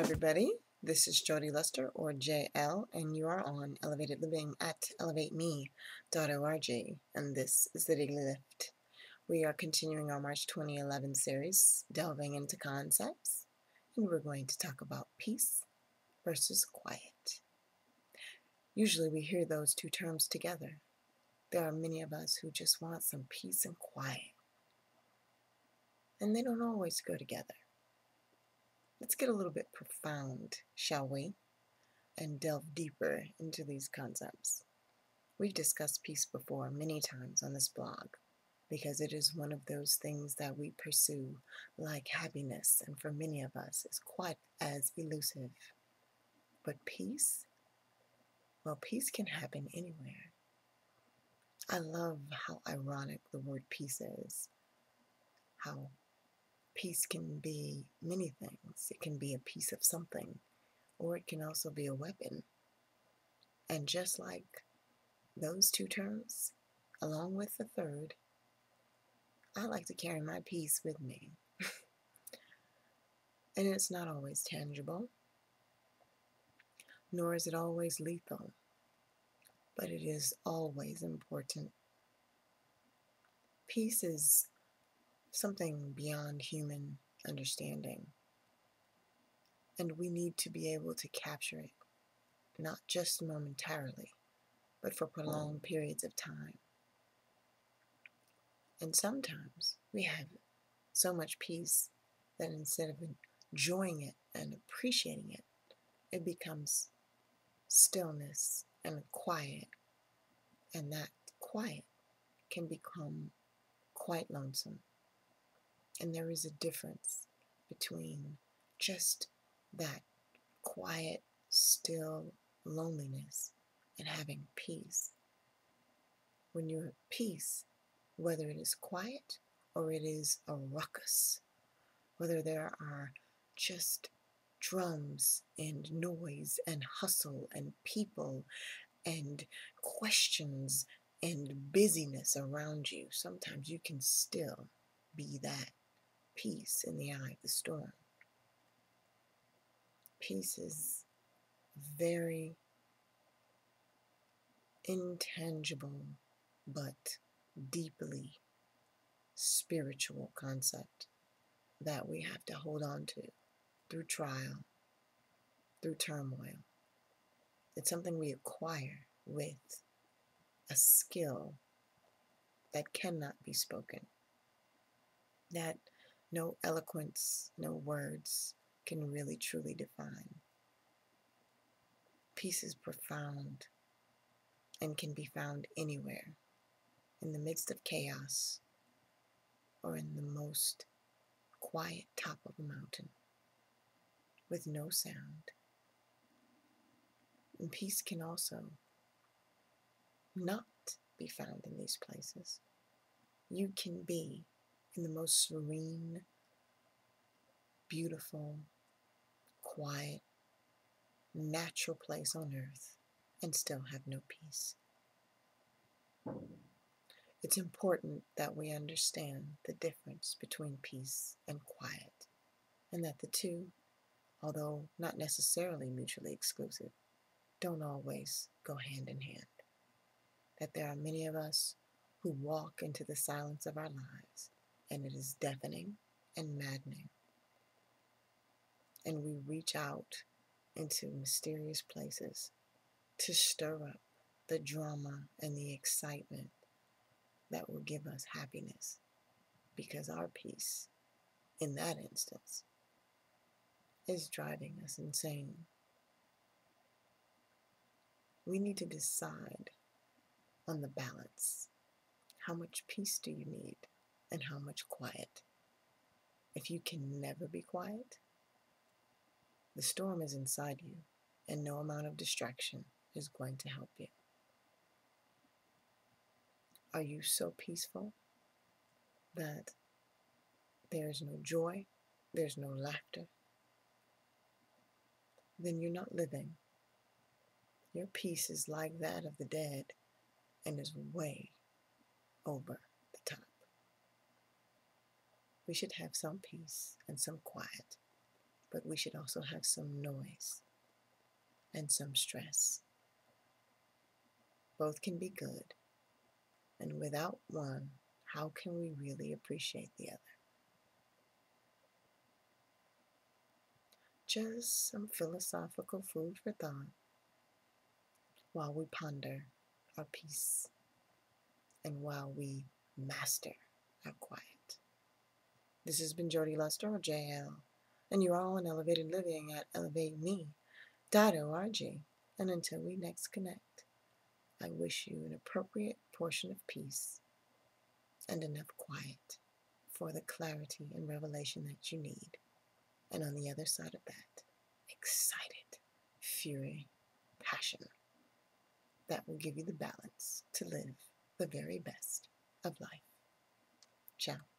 everybody. This is Jody Lester, or JL, and you are on Elevated Living at elevateme.org, and this is the Daily Lift. We are continuing our March 2011 series, delving into concepts, and we're going to talk about peace versus quiet. Usually we hear those two terms together. There are many of us who just want some peace and quiet, and they don't always go together. Let's get a little bit profound, shall we, and delve deeper into these concepts. We've discussed peace before many times on this blog because it is one of those things that we pursue like happiness, and for many of us is quite as elusive. But peace? Well, peace can happen anywhere. I love how ironic the word peace is, how peace can be many things. It can be a piece of something, or it can also be a weapon. And just like those two terms, along with the third, I like to carry my peace with me. And it's not always tangible, nor is it always lethal, but it is always important. Peace is something beyond human understanding, and we need to be able to capture it, not just momentarily, but for prolonged periods of time. And sometimes we have so much peace that instead of enjoying it and appreciating it, it becomes stillness and quiet, and that quiet can become quite lonesome. And there is a difference between just that quiet, still loneliness and having peace. When you're at peace, whether it is quiet or it is a ruckus, whether there are just drums and noise and hustle and people and questions and busyness around you, sometimes you can still be that peace in the eye of the storm. Peace is very intangible but deeply spiritual concept that we have to hold on to through trial, through turmoil. It's something we acquire with a skill that cannot be spoken, that no eloquence, no words can really truly define. Peace is profound and can be found anywhere, in the midst of chaos or in the most quiet top of a mountain with no sound. And peace can also not be found in these places. You can be in the most serene, beautiful, quiet, natural place on earth and still have no peace. It's important that we understand the difference between peace and quiet, and that the two, although not necessarily mutually exclusive, don't always go hand in hand. That there are many of us who walk into the silence of our lives, and it is deafening and maddening. And we reach out into mysterious places to stir up the drama and the excitement that will give us happiness, because our peace, in that instance, is driving us insane. We need to decide on the balance. How much peace do you need, and how much quiet? If you can never be quiet, the storm is inside you, and no amount of distraction is going to help you. Are you so peaceful that there's no joy, there's no laughter? Then you're not living. Your peace is like that of the dead and is way over the top. We should have some peace and some quiet, but we should also have some noise and some stress. Both can be good, and without one, how can we really appreciate the other? Just some philosophical food for thought while we ponder our peace and while we master our quiet. This has been Jody Luster, or JL, and you are on Elevated Living at elevateme.org. And until we next connect, I wish you an appropriate portion of peace and enough quiet for the clarity and revelation that you need. And on the other side of that, excited fury, passion that will give you the balance to live the very best of life. Ciao.